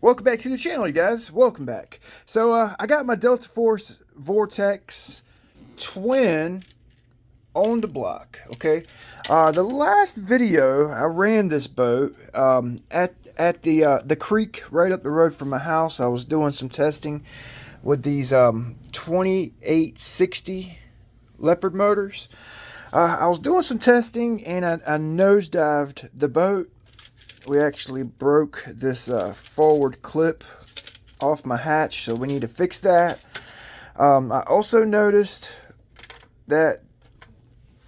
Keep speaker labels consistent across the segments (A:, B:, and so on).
A: Welcome back to the channel, you guys. Welcome back. So I got my Deltaforce Vortex twin on the block. Okay. The last video I ran this boat at the creek right up the road from my house. I was doing some testing with these 2860 Leopard motors. I was doing some testing and I nosedived the boat. We actually broke this forward clip off my hatch, so we need to fix that. I also noticed that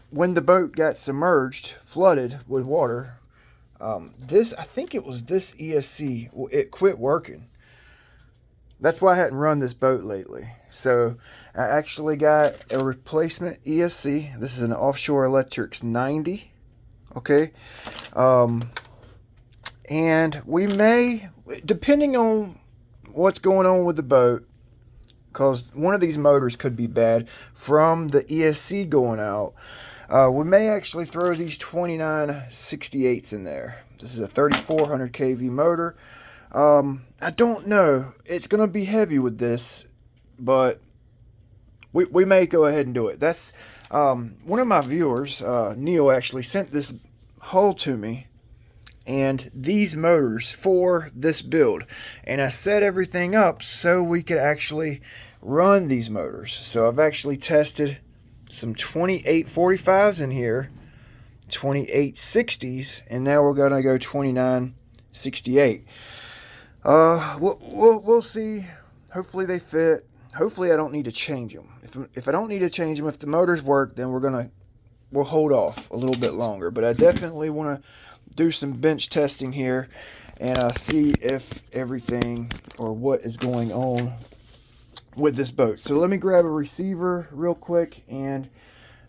A: when the boat got submerged, flooded with water, I think it was this ESC, it quit working. That's why I hadn't run this boat lately. So I actually got a replacement ESC. This is an Offshore Electrics 90. Okay. And we may, depending on what's going on with the boat, because one of these motors could be bad from the ESC going out, we may actually throw these 2968s in there. This is a 3400 kV motor. I don't know. It's going to be heavy with this, but we may go ahead and do it. That's one of my viewers, Neil, actually sent this hull to me and these motors for this build, and I set everything up so we could actually run these motors. So I've actually tested some 2845s in here, 2860s, and now we're gonna go 2968. We'll see. Hopefully they fit. Hopefully I don't need to change them. If I don't need to change them, if the motors work, then we'll hold off a little bit longer. But I definitely want to do some bench testing here and see if everything or what is going on with this boat. So let me grab a receiver real quick, and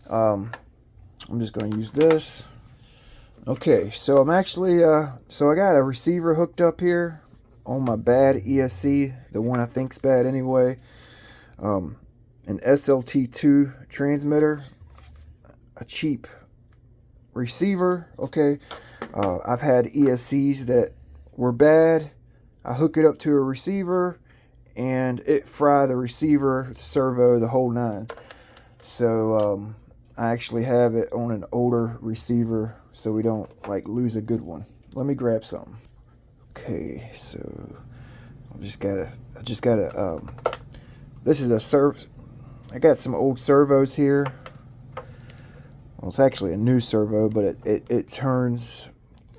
A: I'm just going to use this. Okay, so I'm actually so I got a receiver hooked up here on my bad ESC, the one I think's bad anyway. An SLT2 transmitter, a cheap receiver. Okay, I've had ESCs that were bad. I hook it up to a receiver and it fry the receiver, the servo, the whole nine. So I actually have it on an older receiver so we don't like lose a good one. Let me grab something. Okay, so I just gotta this is a I got some old servos here. Well, it's actually a new servo, but it turns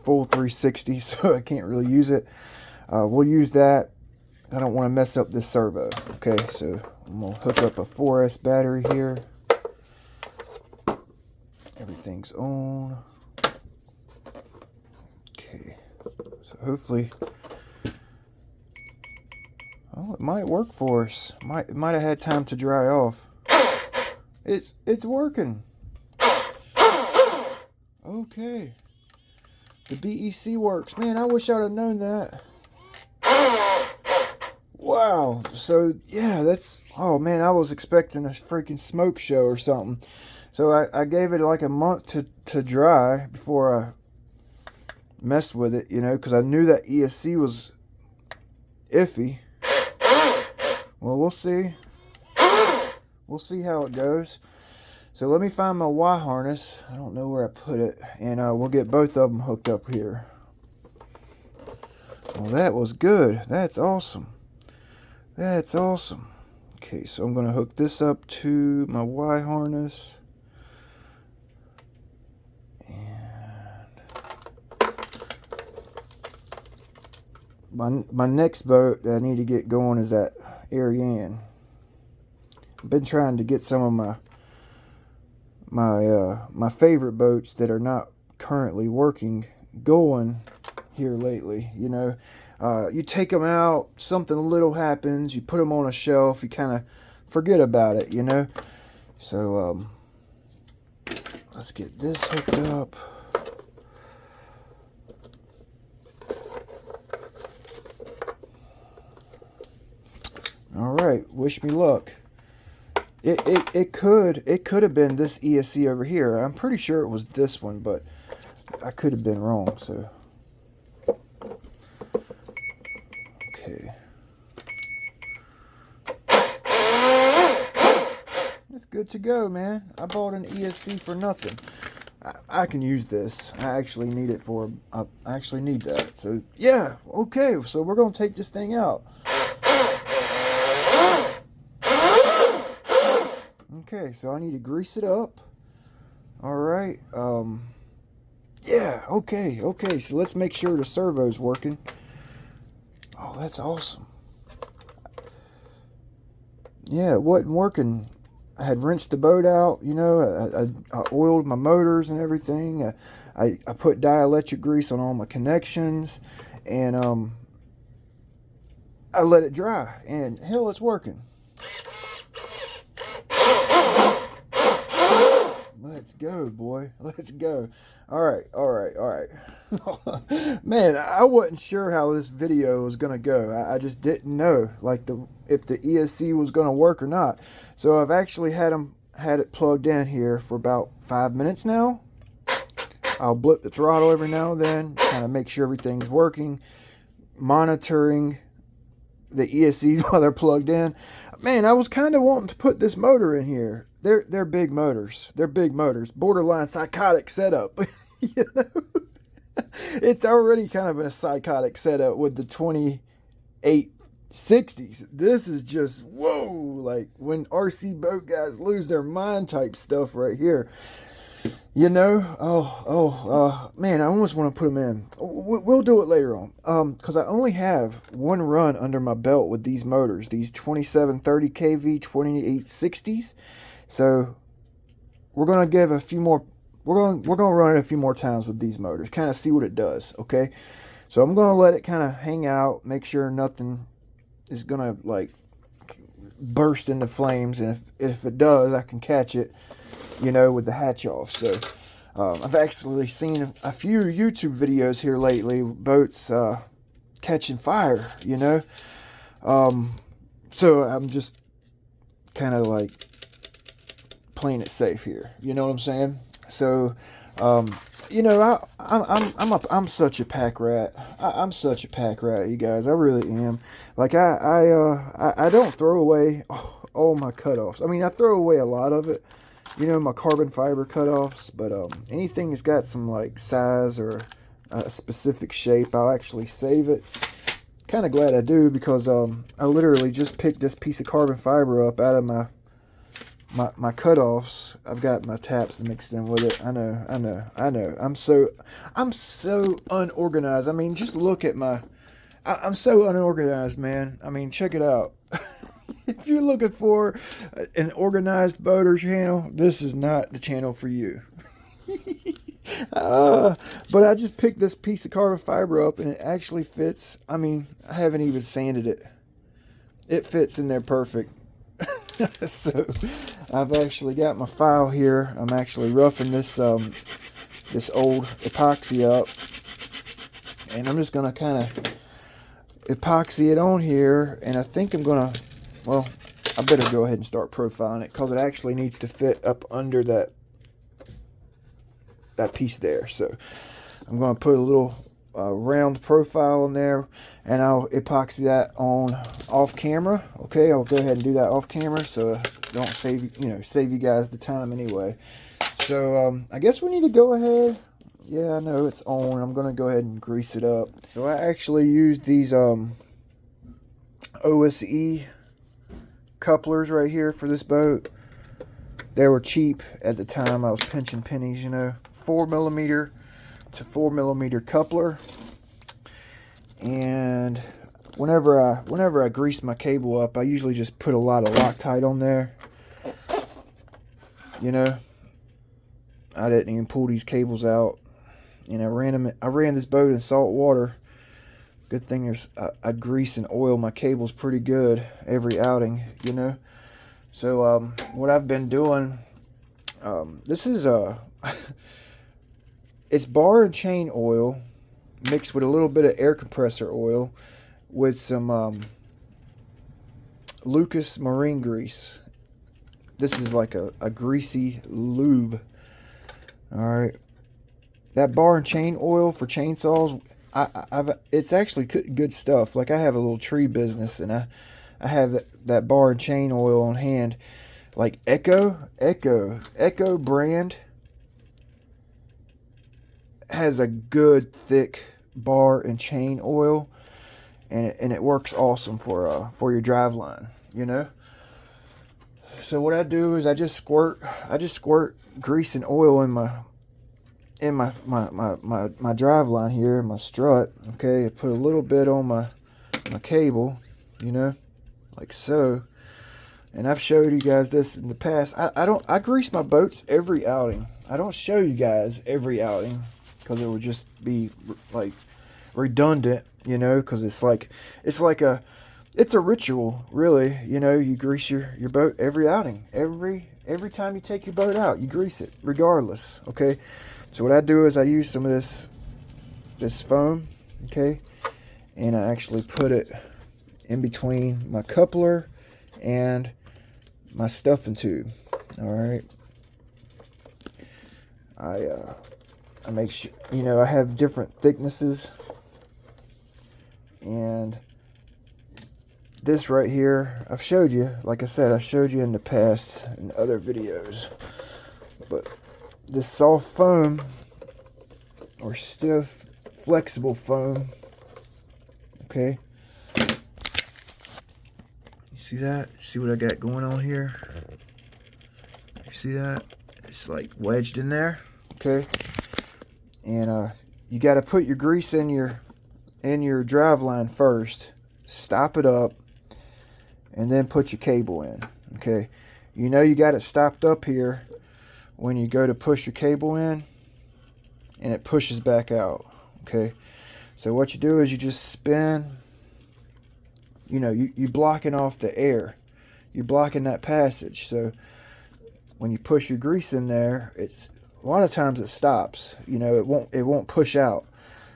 A: full 360, so I can't really use it. We'll use that. I don't want to mess up this servo. Okay, so I'm going to hook up a 4S battery here. Everything's on. Okay, so hopefully, oh, it might work for us. It might have had time to dry off. It's working. Okay, the BEC works. Man, I wish I'd have known that. Wow. So yeah, that's, oh man, I was expecting a freaking smoke show or something. So I gave it like a month to dry before I messed with it, you know, because I knew that ESC was iffy. Well, we'll see. We'll see how it goes. So let me find my Y harness. I don't know where I put it. And we'll get both of them hooked up here. Well, that was good. That's awesome. That's awesome. Okay, so I'm going to hook this up to my Y harness. And my next boat that I need to get going is that Ariane. I've been trying to get some of my favorite boats that are not currently working going here lately. You know, you take them out, something little happens, you put them on a shelf, you kind of forget about it, you know. So let's get this hooked up. All right, wish me luck. It could have been this ESC over here. I'm pretty sure it was this one, but I could have been wrong. So Okay. It's good to go, man. I bought an ESC for nothing. I can use this. I actually need it for, I actually need that. So, yeah, okay. So we're going to take this thing out. Okay, so I need to grease it up. All right. Yeah, okay. So let's make sure the servo's working. Oh, that's awesome. Yeah, it wasn't working. I had rinsed the boat out, you know, I oiled my motors and everything. I put dielectric grease on all my connections, and I let it dry, and hell, it's working. Let's go, boy. Let's go. All right. Man, I wasn't sure how this video was going to go. I just didn't know, like, if the ESC was going to work or not. So I've actually had it plugged in here for about 5 minutes now. I'll blip the throttle every now and then, kind of make sure everything's working, monitoring the ESCs while they're plugged in. Man, I was kind of wanting to put this motor in here. They're big motors. They're big motors. Borderline psychotic setup. You know? It's already kind of a psychotic setup with the 2860s. This is just, whoa, like when RC boat guys lose their mind type stuff right here. You know, man, I almost want to put them in. We'll do it later on, because I only have one run under my belt with these motors, these 2730 kV 2860s. So we're gonna give a few more. We're gonna run it a few more times with these motors, kind of see what it does. Okay, so I'm gonna let it kind of hang out, make sure nothing is gonna like burst into flames, and if it does, I can catch it, you know, with the hatch off. So I've actually seen a few YouTube videos here lately, boats catching fire, you know. So I'm just kind of like playing it safe here, you know what I'm saying? So you know, I'm such a pack rat. I'm such a pack rat, you guys. I really am. Like I don't throw away all my cutoffs. I mean, I throw away a lot of it, you know, my carbon fiber cutoffs, but anything that's got some like size or a specific shape, I'll actually save it. Kind of glad I do, because I literally just picked this piece of carbon fiber up out of my cutoffs. I've got my taps mixed in with it. I know. I'm so unorganized. I mean, just look at I'm so unorganized, man. I mean, check it out. If you're looking for an organized boater channel, this is not the channel for you. But I just picked this piece of carbon fiber up, and it actually fits. I mean, I haven't even sanded it. It fits in there perfect. So I've actually got my file here. I'm actually roughing this this old epoxy up, and I'm just gonna kind of epoxy it on here. And I think I'm gonna, well, I better go ahead and start profiling it, because it actually needs to fit up under that piece there. So I'm gonna put a little round profile in there, and I'll epoxy that on off camera. Okay, I'll go ahead and do that off camera, so don't save you guys the time anyway. So I guess we need to go ahead. Yeah, I know it's on. I'm gonna go ahead and grease it up. So I actually used these OSE couplers right here for this boat. They were cheap at the time. I was pinching pennies, you know. 4mm to 4mm coupler. And whenever I grease my cable up, I usually just put a lot of LOC-TITE on there. You know, I didn't even pull these cables out, and I ran this boat in salt water. Good thing I grease and oil my cables pretty good every outing, you know. So what I've been doing, this is it's bar and chain oil mixed with a little bit of air compressor oil with some Lucas marine grease. This is like a greasy lube. Alright. That bar and chain oil for chainsaws, it's actually good stuff. Like I have a little tree business, and I have that bar and chain oil on hand. Like Echo brand has a good thick bar and chain oil, and it works awesome for your Driveline, you know. So what I do is I just squirt grease and oil in my Driveline here, my Strut. Okay, I put a little bit on my cable, you know, like so. And I've showed you guys this in the past. I grease my boats every outing. I don't show you guys every outing because it would just be like redundant, you know, because it's a ritual, really. You know, you grease your boat every outing. Every time you take your boat out, you grease it regardless. Okay, so what I do is I use some of this foam, okay, and I actually put it in between my coupler and my stuffing tube. All right, I make sure, you know, I have different thicknesses, and this right here I've showed you, like I said, I showed you in the past in other videos, but this soft foam or stiff flexible foam, okay, you see that? See what I got going on here? You see that? It's like wedged in there, okay, and you got to put your grease in your Driveline first, stop it up, and then put your cable in. Okay, you know you got it stopped up here when you go to push your cable in, and it pushes back out. Okay, so what you do is you just spin. You know, you blocking off the air, you're blocking that passage. So when you push your grease in there, it's a lot of times it stops. You know, it won't push out.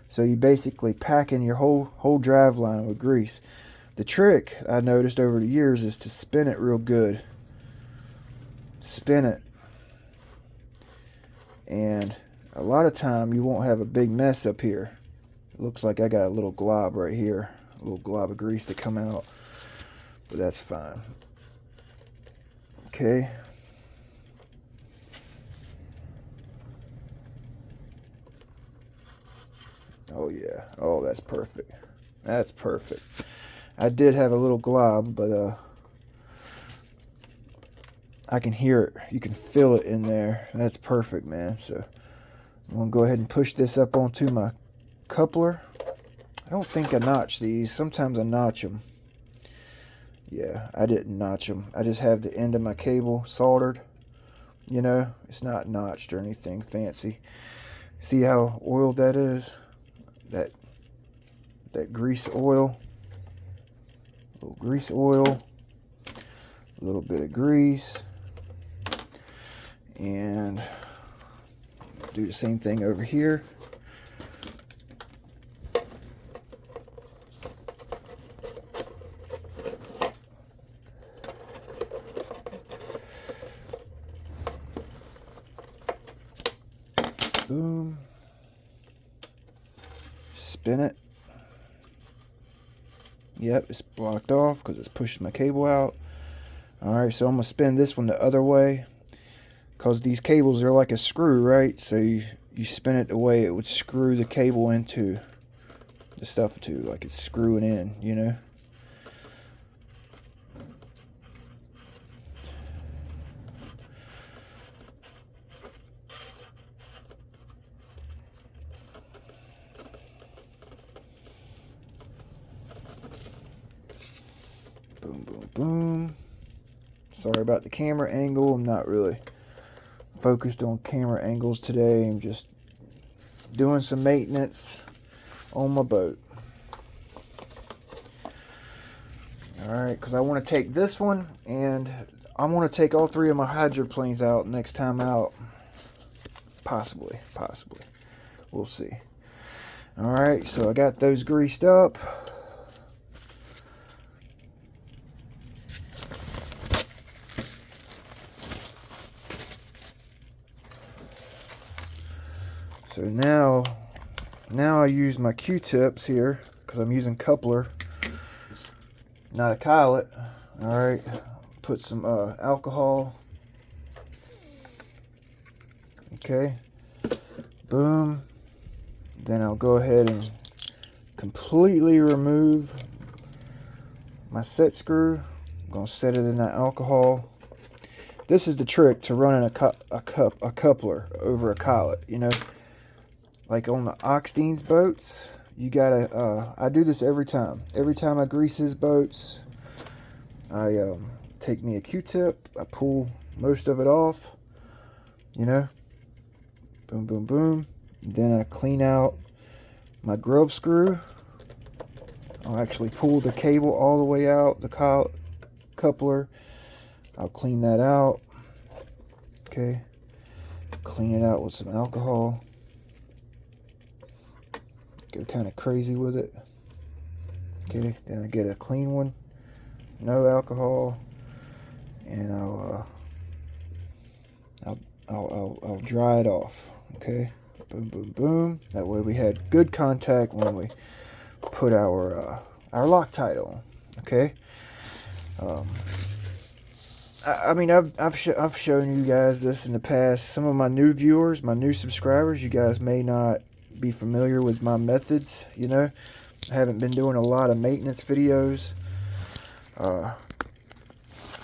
A: So you basically packing your whole Driveline with grease. The trick I noticed over the years is to spin it real good. Spin it. And a lot of time you won't have a big mess up here. It looks like I got a little glob right here. A little glob of grease to come out. But that's fine. Okay. Oh yeah. Oh, that's perfect. That's perfect. I did have a little glob, but I can hear it. You can feel it in there. That's perfect, man. So I'm going to go ahead and push this up onto my coupler. I don't think I notch these. Sometimes I notch them. Yeah, I didn't notch them. I just have the end of my cable soldered. You know, it's not notched or anything fancy. See how oiled that is? That grease oil. A little grease oil. A little bit of grease. And do the same thing over here. Boom. Spin it. Yep, it's blocked off because it's pushing my cable out. Alright, so I'm going to spin this one the other way, because these cables are like a screw, right? So you spin it the way it would screw the cable into the stuff too, like it's screwing in, you know? Boom, boom, boom. Sorry about the camera angle. I'm not really focused on camera angles today. I'm just doing some maintenance on my boat. Alright, because I want to take this one, and I want to take all three of my hydroplanes out next time out. Possibly. We'll see. Alright, so I got those greased up. So now now I use my Q-tips here because I'm using coupler, not a collet. All right, put some alcohol. Okay, boom. Then I'll go ahead and completely remove my set screw. I'm gonna set it in that alcohol. This is the trick to running a coupler over a collet. You know, like on the Oxteen's boats, you gotta. I do this every time. Every time I grease his boats, I take me a Q-tip. I pull most of it off. You know, boom, boom, boom. And then I clean out my grub screw. I'll actually pull the cable all the way out, the coupler. I'll clean that out. Okay. Clean it out with some alcohol. Go kind of crazy with it. Okay. Then I get a clean one. No alcohol. And I'll dry it off. Okay. Boom, boom, boom. That way we had good contact when we put our LOC-TITE on. Okay. I mean, I've shown you guys this in the past. Some of my new viewers, my new subscribers, you guys may not be familiar with my methods. You know, I haven't been doing a lot of maintenance videos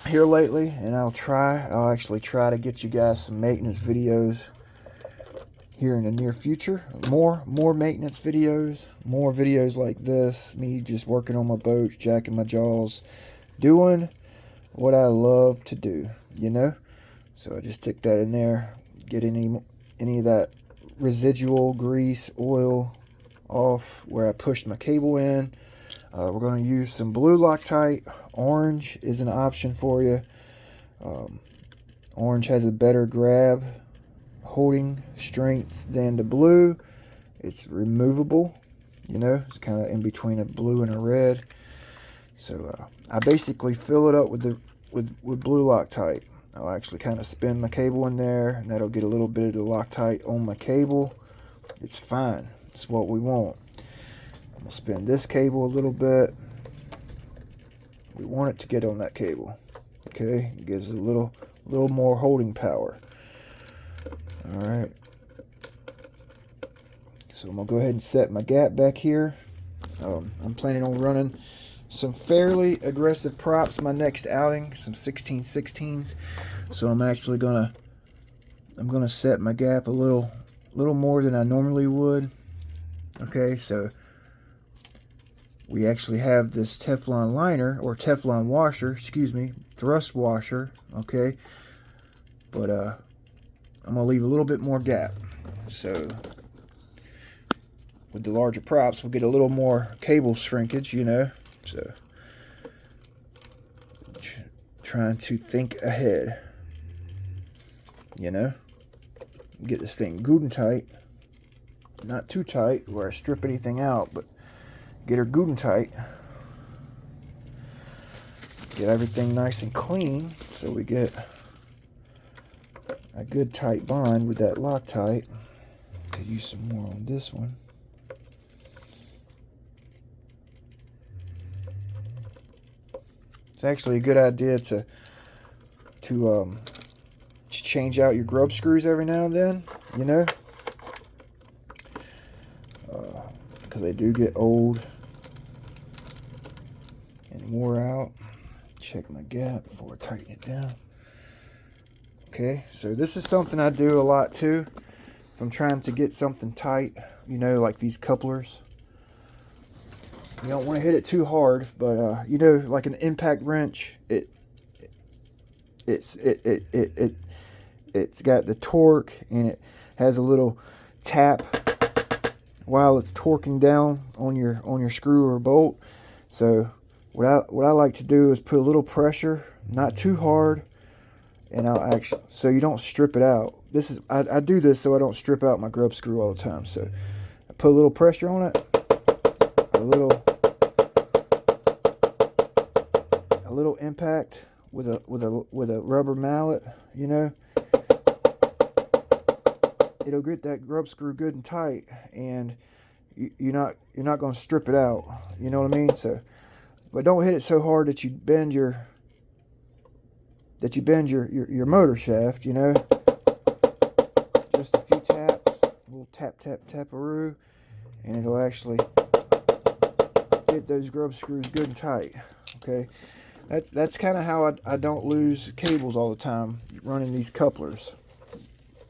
A: here lately, and I'll actually try to get you guys some maintenance videos here in the near future. More maintenance videos, more videos like this, me just working on my boats, jacking my jaws, doing what I love to do, you know. So I just stick that in there, get any of that residual grease, oil off where I pushed my cable in. We're going to use some blue LOC-TITE. Orange is an option for you. Orange has a better grab holding strength than the blue. It's removable, you know. It's kind of in between a blue and a red. So I basically fill it up with blue LOC-TITE. I'll actually kind of spin my cable in there, and that'll get a little bit of the LOC-TITE on my cable. It's fine. It's what we want. I'm gonna spin this cable a little bit. We want it to get on that cable. Okay, it gives it a little more holding power. All right. So I'm gonna go ahead and set my gap back here. I'm planning on running some fairly aggressive props my next outing, some 16/16s. So I'm actually gonna set my gap a little more than I normally would. Okay, so we actually have this Teflon liner, or Teflon washer, excuse me, thrust washer. Okay, but I'm gonna leave a little bit more gap. So with the larger props, we'll get a little more cable shrinkage, you know. So trying to think ahead, you know. Get this thing good and tight, not too tight where I strip anything out, but get her good and tight. Get everything nice and clean so we get a good tight bond with that LOC-TITE. Could use some more on this one. It's actually a good idea to change out your grub screws every now and then, you know, because they do get old and wore out. Check my gap before I tighten it down. Okay, so this is something I do a lot too. If I'm trying to get something tight, you know, like these couplers, you don't want to hit it too hard, but you know, like an impact wrench, it's got the torque, and it has a little tap while it's torquing down on your screw or bolt. So what I like to do is put a little pressure, not too hard, and I'll actually, so you don't strip it out. This is I do this so I don't strip out my grub screw all the time. So I put a little pressure on it, a little impact with a rubber mallet, you know. It'll get that grub screw good and tight, and you're not going to strip it out. You know what I mean? So, but don't hit it so hard that you bend your motor shaft. You know, just a few taps, a little tap-a-roo, and it'll actually get those grub screws good and tight. Okay, that's kind of how I don't lose cables all the time running these couplers,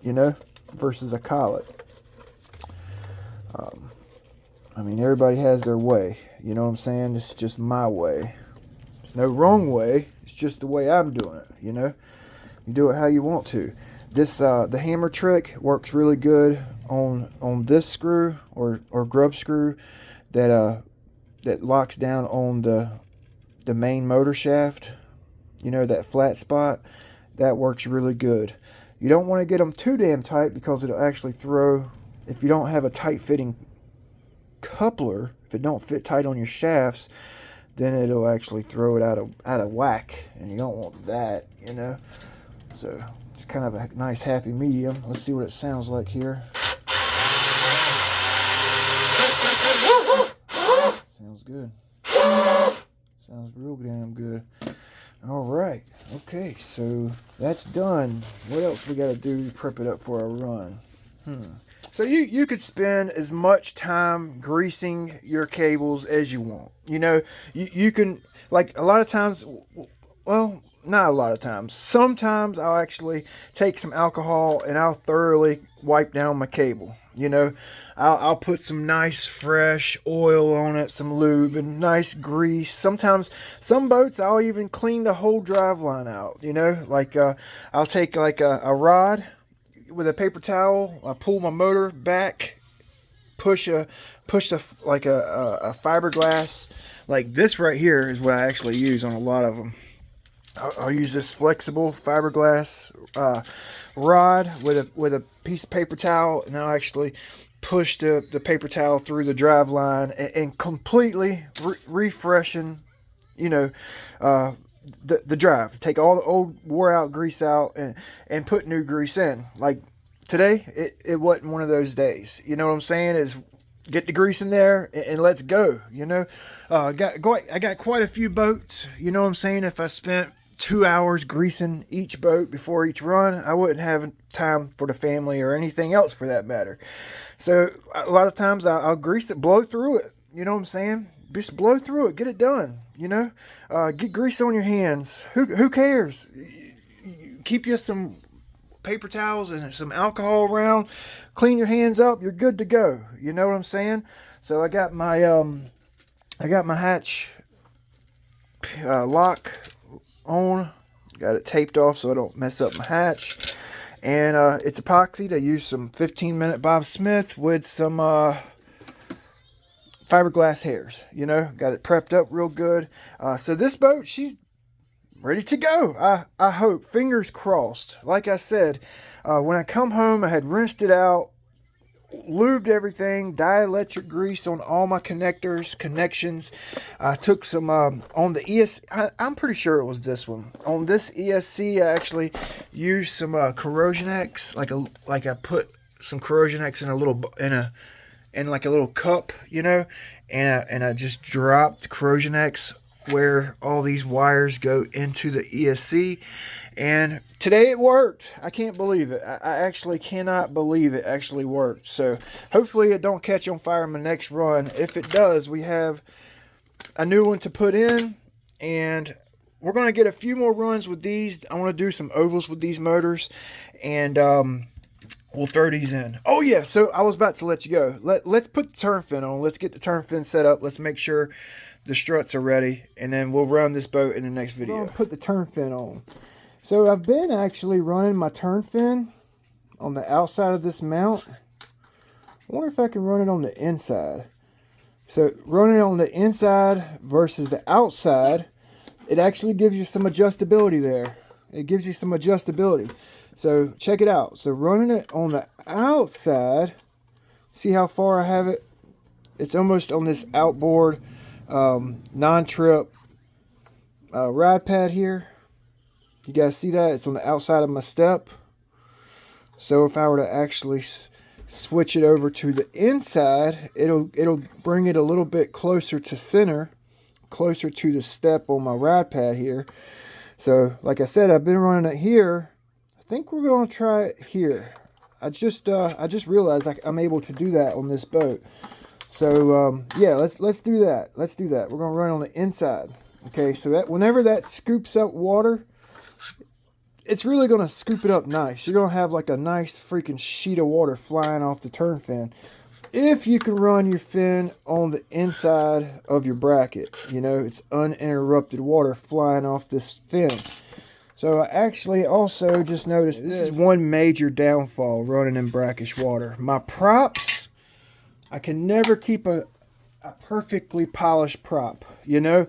A: you know, versus a collet. I mean, everybody has their way, you know what I'm saying? This is just my way. There's no wrong way. It's just the way I'm doing it, you know. You do it how you want to. This the hammer trick works really good on this screw or grub screw that locks down on the main motor shaft. You know, that flat spot. That works really good. You don't want to get them too damn tight because it'll actually throw, if you don't have a tight fitting coupler, if it don't fit tight on your shafts, then it'll actually throw it out of whack, and you don't want that, you know. So it's kind of a nice happy medium. Let's see what it sounds like here. Sounds good. Sounds real damn good. All right. Okay, so that's done. What else we got to do to prep it up for a run? So you could spend as much time greasing your cables as you want. You know, you can, like, a lot of times, well, not a lot of times. Sometimes I'll actually take some alcohol and I'll thoroughly wipe down my cable. You know, I'll put some nice fresh oil on it, some lube and nice grease. Sometimes, some boats I'll even clean the whole driveline out. You know, like I'll take like a rod with a paper towel. I pull my motor back, push like a fiberglass. Like this right here is what I actually use on a lot of them. I'll use this flexible fiberglass rod with a piece of paper towel, and I'll actually push the paper towel through the drive line and completely refreshing, you know, the drive. Take all the old wore out grease out and put new grease in. Like today, it wasn't one of those days. You know what I'm saying? Is get the grease in there and let's go. You know, I got quite a few boats. You know what I'm saying? If I spent 2 hours greasing each boat before each run, I wouldn't have time for the family or anything else for that matter. So a lot of times I'll grease it, blow through it. You know what I'm saying? Just blow through it, get it done. You know, get grease on your hands. Who cares? Keep you some paper towels and some alcohol around. Clean your hands up. You're good to go. You know what I'm saying? So I got my hatch lock on, got it taped off so I don't mess up my hatch, and it's epoxied. I used some 15-minute Bob Smith with some fiberglass hairs. You know, got it prepped up real good. So this boat, she's ready to go. I hope, fingers crossed. Like I said, when I come home, I had rinsed it out, lubed everything, dielectric grease on all my connections. I took some on the ESC. I'm pretty sure it was this one. On this ESC, I actually used some Corrosion X. Like I put some Corrosion X in a like a little cup, you know, and I just dropped Corrosion X where all these wires go into the ESC. And today it worked. I can't believe it. I actually cannot believe it actually worked. So hopefully it don't catch on fire in my next run. If it does, we have a new one to put in, and we're going to get a few more runs with these. I want to do some ovals with these motors, and we'll throw these in. Oh yeah, so I was about to let you go. Let's put the turn fin on. Let's get the turn fin set up. Let's make sure the struts are ready, and then we'll run this boat in the next video. I'm going to put the turn fin on. So I've been actually running my turn fin on the outside of this mount. I wonder if I can run it on the inside. So running on the inside versus the outside, it actually gives you some adjustability there. It gives you some adjustability. So check it out. So running it on the outside, see how far I have it? It's almost on this outboard non-trip ride pad here. You guys see that? It's on the outside of my step. So if I were to actually switch it over to the inside, it'll bring it a little bit closer to center, closer to the step on my rod pad here. So like I said, I've been running it here. I think we're going to try it here. I just realized I'm able to do that on this boat. So yeah, let's do that. Let's do that. We're going to run on the inside. Okay, so that whenever that scoops up water, it's really going to scoop it up nice. You're going to have like a nice freaking sheet of water flying off the turn fin. If you can run your fin on the inside of your bracket, you know, it's uninterrupted water flying off this fin. So I actually also just noticed this is one major downfall running in brackish water. My props, I can never keep a perfectly polished prop, you know.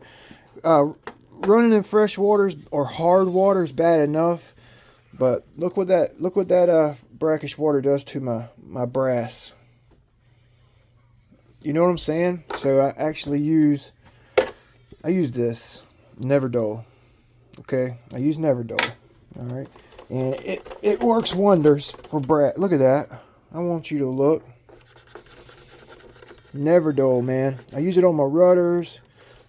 A: Running in fresh waters or hard water is bad enough, but look what that brackish water does to my brass. You know what I'm saying? So I actually use this Never Dull. Okay, I use Never Dull. All right, and it works wonders for brass. Look at that. I want you to look. Never Dull, man. I use it on my rudders.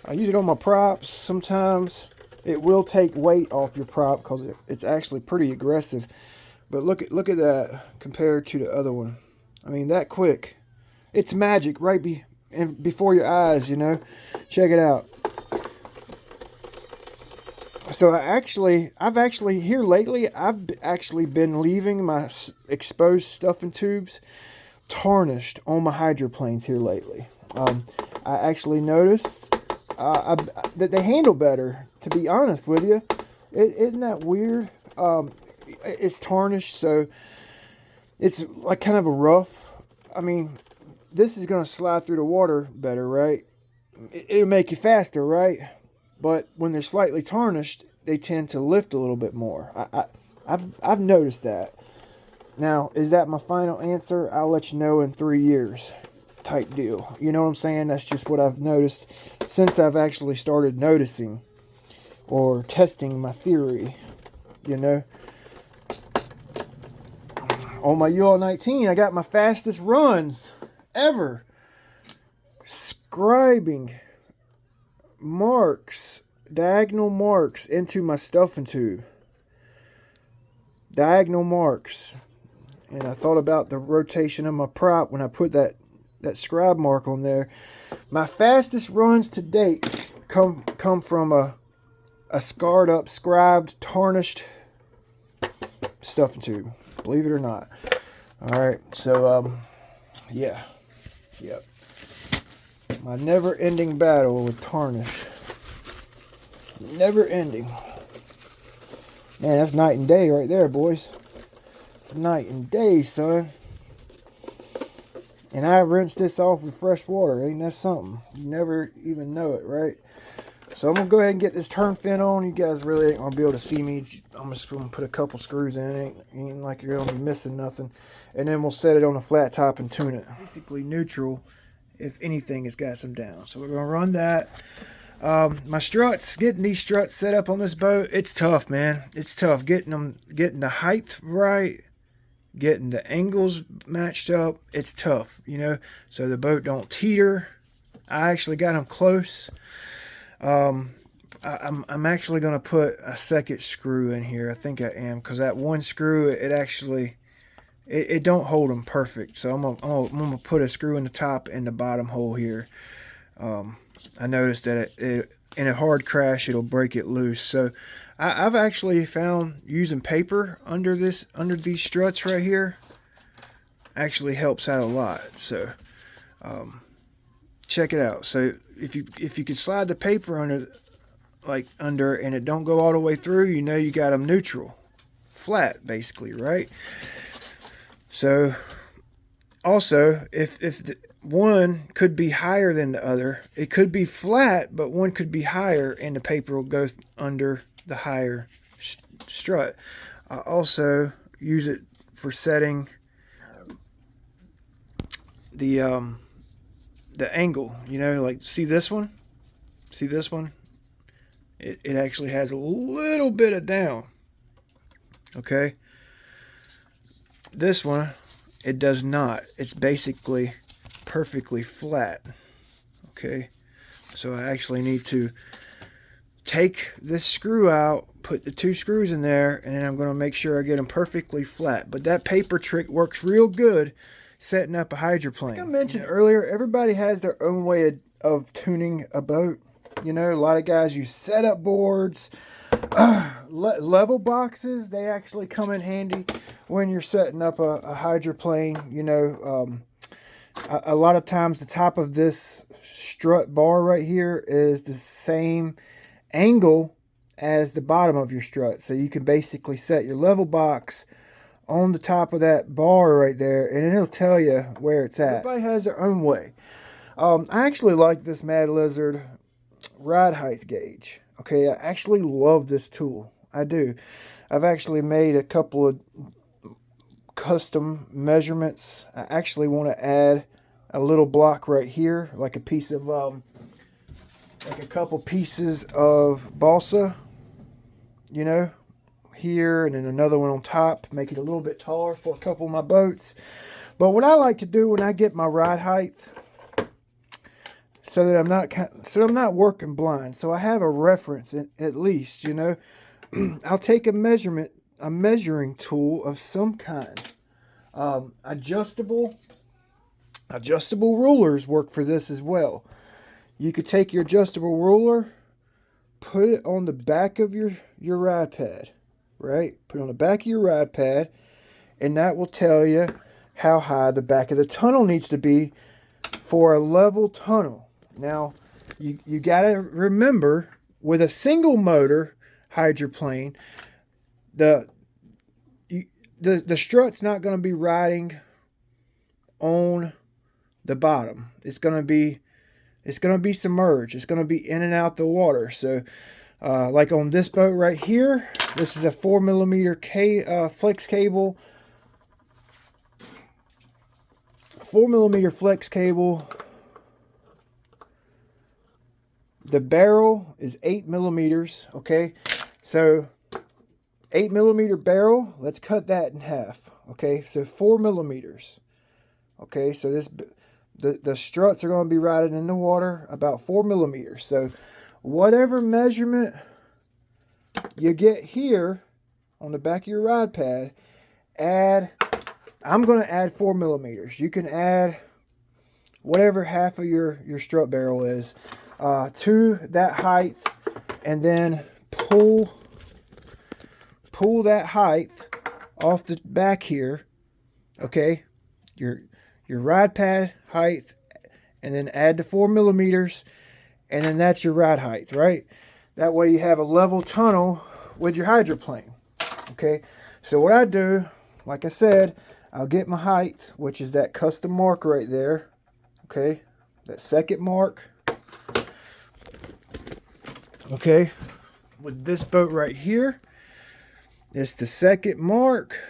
A: I use it on my props. Sometimes it will take weight off your prop because it's actually pretty aggressive. But look at that compared to the other one. I mean, that quick. It's magic right before your eyes, you know. Check it out. So I've actually here lately, I've actually been leaving my exposed stuffing tubes tarnished on my hydroplanes here lately. I actually noticed that they handle better, to be honest with you. Isn't that weird? It's tarnished, so it's like kind of a rough. I mean, this is going to slide through the water better, right? It'll make you faster, right? But when they're slightly tarnished, they tend to lift a little bit more. I've noticed that. Now, is that my final answer? I'll let you know in 3 years. Type deal. You know what I'm saying? That's just what I've noticed since I've actually started noticing or testing my theory, you know. On my UL-19, I got my fastest runs ever. Scribing marks, diagonal marks into my stuffing tube. Diagonal marks. And I thought about the rotation of my prop when I put that scribe mark on there. My fastest runs to date come from a scarred up, scribed, tarnished stuffing tube. Believe it or not. Alright, so yeah. Yep. My never ending battle with tarnish. Never ending. Man, that's night and day right there, boys. It's night and day, son. And I rinse this off with fresh water. Ain't that something? You never even know it, right? So I'm going to go ahead and get this turn fin on. You guys really ain't going to be able to see me. I'm just going to put a couple screws in it. Ain't like you're going to be missing nothing. And then we'll set it on a flat top and tune it. Basically neutral. If anything, it's got some down. So we're going to run that. My struts, getting these struts set up on this boat, it's tough, man. It's tough getting the height right. Getting the angles matched up, it's tough, you know, so the boat don't teeter. I actually got them close. I'm actually going to put a second screw in here. I think I am, because that one screw, it don't hold them perfect. So I'm gonna put a screw in the top and the bottom hole here. I noticed that it in a hard crash, it'll break it loose. So I've actually found using paper under these struts right here actually helps out a lot. So check it out. So if you could slide the paper under and it don't go all the way through, you know you got them neutral, flat basically, right? So also if one could be higher than the other, it could be flat, but one could be higher, and the paper will go under the higher strut. I also use it for setting the angle. You know, like see this one? It actually has a little bit of down. Okay. This one, it does not. It's basically perfectly flat. Okay, so I actually need to take this screw out, put the 2 screws in there, and then I'm going to make sure I get them perfectly flat. But that paper trick works real good setting up a hydroplane. Like I mentioned earlier, everybody has their own way of tuning a boat. You know, a lot of guys use setup boards, level boxes. They actually come in handy when you're setting up a hydroplane. You know, a lot of times the top of this strut bar right here is the same angle as the bottom of your strut, so you can basically set your level box on the top of that bar right there, and it'll tell you where it's at. Everybody has their own way. I actually like this Mad Lizard ride height gauge. Okay, I actually love this tool. I do. I've actually made a couple of custom measurements. I actually want to add a little block right here, like a piece of like a couple pieces of balsa, you know, here, and then another one on top, make it a little bit taller for a couple of my boats. But what I like to do when I get my ride height, so that I'm not working blind, so I have a reference at least, you know, I'll take a measuring tool of some kind. Adjustable rulers work for this as well. You could take your adjustable ruler, put it on the back of your ride pad, right? Put it on the back of your ride pad, and that will tell you how high the back of the tunnel needs to be for a level tunnel. Now, you got to remember, with a single motor hydroplane, the strut's not going to be riding on the bottom. It's going to be submerged. It's going to be in and out the water. So, like on this boat right here, this is a 4mm flex cable. 4mm flex cable. The barrel is 8mm. Okay, so 8mm barrel. Let's cut that in half. Okay, so 4mm. Okay, so the struts are going to be riding in the water about 4mm. So whatever measurement you get here on the back of your ride pad, I'm going to add 4mm. You can add whatever half of your strut barrel is to that height, and then pull that height off the back here. Okay, your ride pad height, and then add the 4mm, and then that's your ride height, right? That way you have a level tunnel with your hydroplane. Okay, so what I do, like I said, I'll get my height, which is that custom mark right there. Okay, that second mark. Okay, with this boat right here, it's the second mark.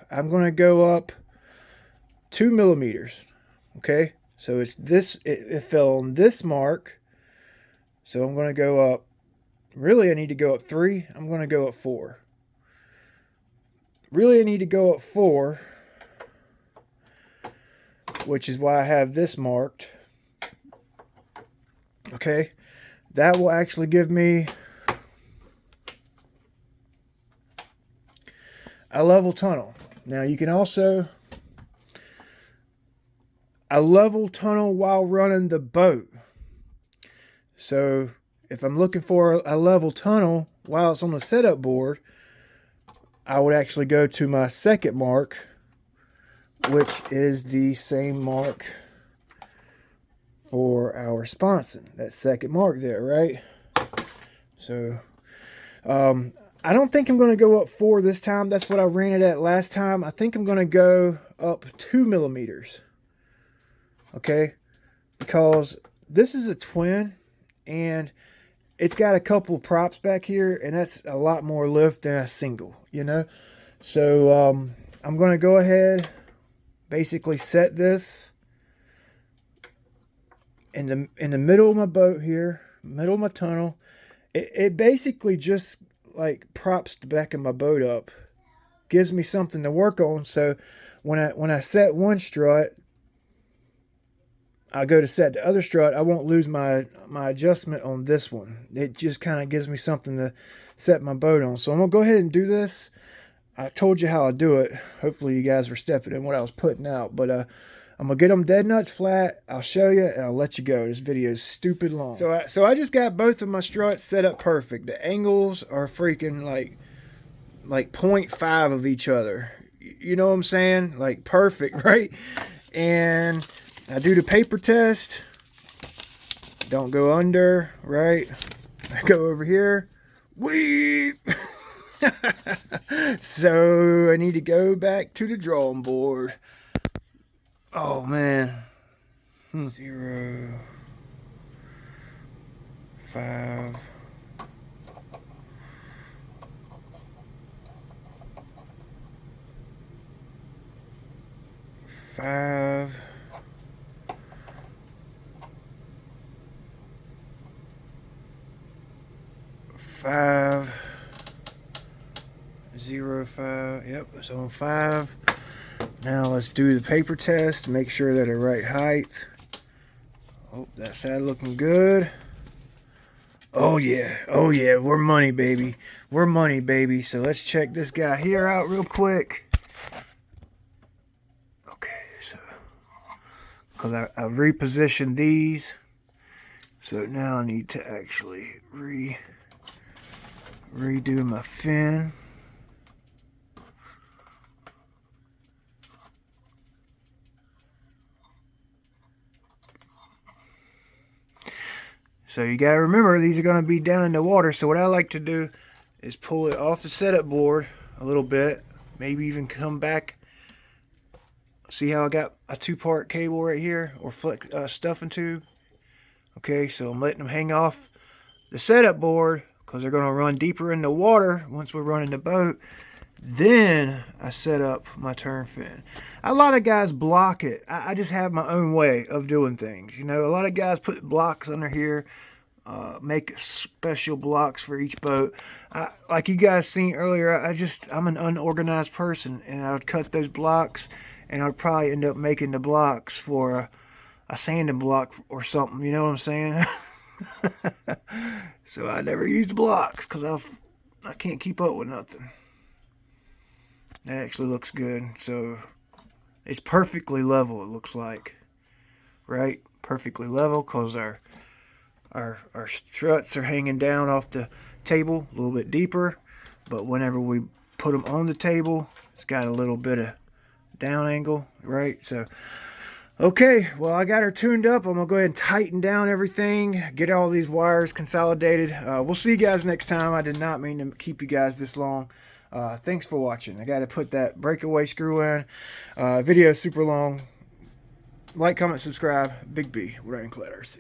A: I'm going to go up 2mm. Okay, so it's this, it fell on this mark, so I'm going to go up, really I need to go up 3. I'm going to go up 4. Really I need to go up 4, which is why I have this marked. Okay, that will actually give me a level tunnel. Now you can also a level tunnel while running the boat. So if I'm looking for a level tunnel while it's on the setup board, I would actually go to my second mark, which is the same mark for our sponson. That second mark there, right? So I don't think I'm going to go up 4 this time. That's what I ran it at last time. I think I'm going to go up 2mm. Okay, because this is a twin, and it's got a couple props back here, and that's a lot more lift than a single, you know. So I'm going to go ahead, basically set this in the middle of my boat here, middle of my tunnel. It basically just like props the back of my boat up, gives me something to work on. So when I set one strut, I go to set the other strut, I won't lose my adjustment on this one. It just kind of gives me something to set my boat on. So I'm going to go ahead and do this. I told you how I do it. Hopefully you guys were stepping in what I was putting out. But I'm going to get them dead nuts flat. I'll show you and I'll let you go. This video is stupid long. So I just got both of my struts set up perfect. The angles are freaking like 0.5 of each other. You know what I'm saying? Like perfect, right? And I do the paper test. Don't go under, right? I go over here. Weep. So I need to go back to the drawing board. Oh man. 0, 5. 5. 5. 0, 5. Yep, it's on 5. Now let's do the paper test. Make sure they're the right height. Oh, that side looking good. Oh yeah, we're money, baby. We're money, baby. So let's check this guy here out real quick. Okay, so because I repositioned these, so now I need to actually redo my fin. So you gotta remember, these are gonna be down in the water. So what I like to do is pull it off the setup board a little bit, maybe even come back. See how I got a 2-part cable right here, or stuffing tube. Okay, so I'm letting them hang off the setup board because they're gonna run deeper in the water once we're running the boat. Then I set up my turn fin. A lot of guys block it. I just have my own way of doing things. You know, a lot of guys put blocks under here, make special blocks for each boat. Like you guys seen earlier, I'm an unorganized person, and I would cut those blocks, and I'd probably end up making the blocks for a sanding block or something. You know what I'm saying? So I never used blocks because I can't keep up with nothing. That actually looks good. So it's perfectly level, it looks like. Right? Perfectly level because our struts are hanging down off the table a little bit deeper. But whenever we put them on the table, it's got a little bit of down angle, right? So, okay, well, I got her tuned up. I'm going to go ahead and tighten down everything, get all these wires consolidated. We'll see you guys next time. I did not mean to keep you guys this long. Thanks for watching. I got to put that breakaway screw in. Video is super long. Like, comment, subscribe. Big B, Ironclad RC.